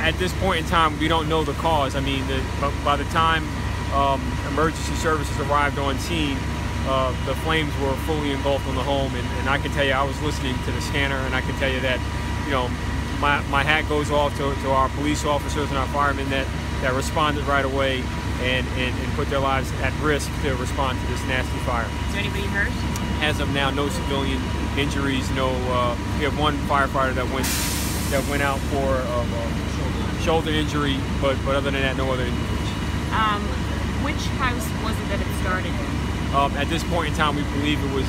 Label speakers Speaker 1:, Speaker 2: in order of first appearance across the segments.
Speaker 1: At this point in time, we don't know the cause. I mean, by the time emergency services arrived on scene, the flames were fully engulfed on the home, and I can tell you, I was listening to the scanner, and I can tell you that, you know, my hat goes off to our police officers and our firemen that responded right away and put their lives at risk to respond to this nasty fire.
Speaker 2: Is there anybody hurt?
Speaker 1: As of now, no civilian injuries. No, we have one firefighter that went out for shoulder injury, but other than that, no other injuries.
Speaker 2: Which house was it that it started in?
Speaker 1: At this point in time, we believe it was.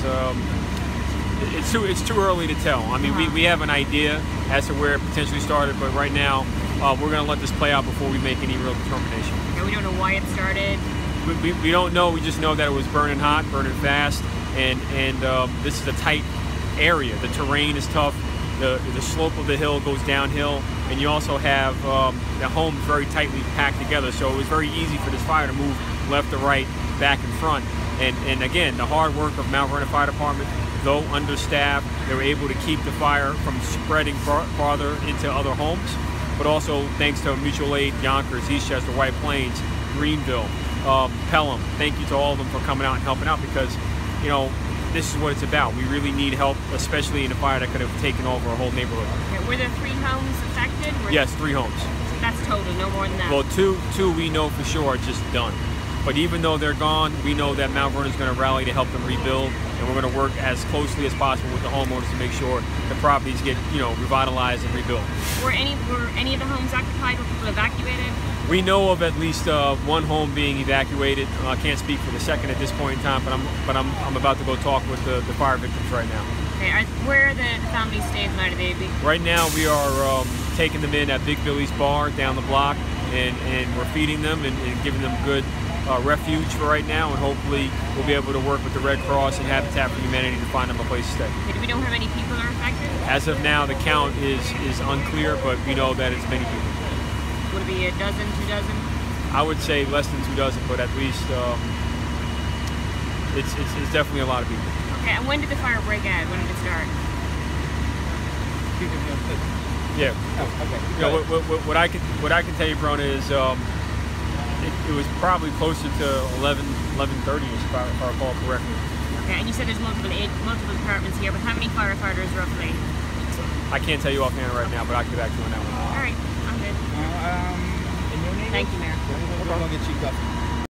Speaker 1: It's too early to tell. I mean, we have an idea as to where it potentially started, but right now we're going to let this play out before we make any real determination.
Speaker 2: Okay, we don't know why it started.
Speaker 1: We don't know. We just know that it was burning hot, burning fast, and this is a tight area. The terrain is tough. The slope of the hill goes downhill, and you also have the homes very tightly packed together. So it was very easy for this fire to move left to right, back and front. And again, the hard work of Mount Vernon Fire Department, though understaffed, they were able to keep the fire from spreading farther into other homes. But also thanks to Mutual Aid, Yonkers, Eastchester, White Plains, Greenville, Pelham. Thank you to all of them for coming out and helping out, because, you know, this is what it's about. We really need help, especially in a fire that could have taken over a whole neighborhood.
Speaker 2: Okay, were there 3 homes affected?
Speaker 1: Yes, 3 homes.
Speaker 2: So that's total, no more than that?
Speaker 1: Well, two we know for sure are just done. But even though they're gone, we know that Mount Vernon is going to rally to help them rebuild, and we're going to work as closely as possible with the homeowners to make sure the properties get, you know, revitalized and rebuilt.
Speaker 2: Were any of the homes occupied? Were people evacuated?
Speaker 1: We know of at least one home being evacuated. I can't speak for the second at this point in time, but I'm about to go talk with the fire victims right now.
Speaker 2: Okay, where are the families staying tonight? Are they?
Speaker 1: Right now, we are taking them in at Big Billy's Bar down the block, and we're feeding them and giving them good refuge for right now, and hopefully we'll be able to work with the Red Cross and Habitat for Humanity to find them a place to stay.
Speaker 2: Okay, do we know how many people are affected?
Speaker 1: As of now, the count is unclear, but we know that it's many people.
Speaker 2: Would it be a dozen, 2 dozen?
Speaker 1: I would say less than 2 dozen, but at least it's definitely a lot of people.
Speaker 2: Okay, and when did the fire break out? When did it start?
Speaker 1: Yeah.
Speaker 3: Oh, okay.
Speaker 1: You know, what I can tell you, Brona, is it was probably closer to 11:30ish, if I recall correctly.
Speaker 2: Okay, and you said there's multiple departments here, but how many firefighters roughly?
Speaker 1: I can't tell you offhand right now, but I can get back to you on that one.
Speaker 2: All right, I'm good.
Speaker 3: In your name?
Speaker 2: Thank you, Mayor.
Speaker 3: We're going to get you covered.